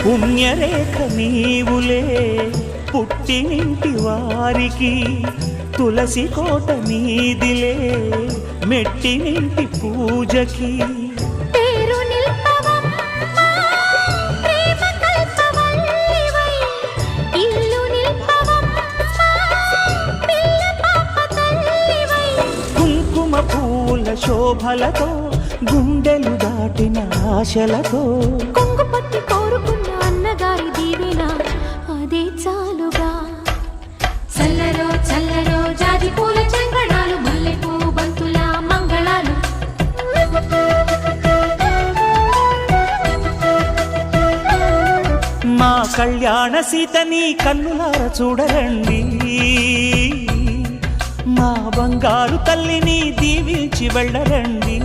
పుణ్యరేఖ నీవులే పుట్టినింటి వారికి, తులసి కోట నీదిలే మెట్టినింటి పూజకి. కుంకుమ పూల శోభలతో గుండెలు దాటిన ఆశలతో కొంగు పట్టి కోరుకున్న అన్నగారి దీవెన అదే చాలుగా. చల్లరో చల్లరో జాజి పూల చంగడాలు, మల్లెపూ బంతుల మంగళాలు. మా కళ్యాణ సీతని కన్నులార చూడరండి, మా బంగారు తల్లిని దీవించి వెళ్ళరండి.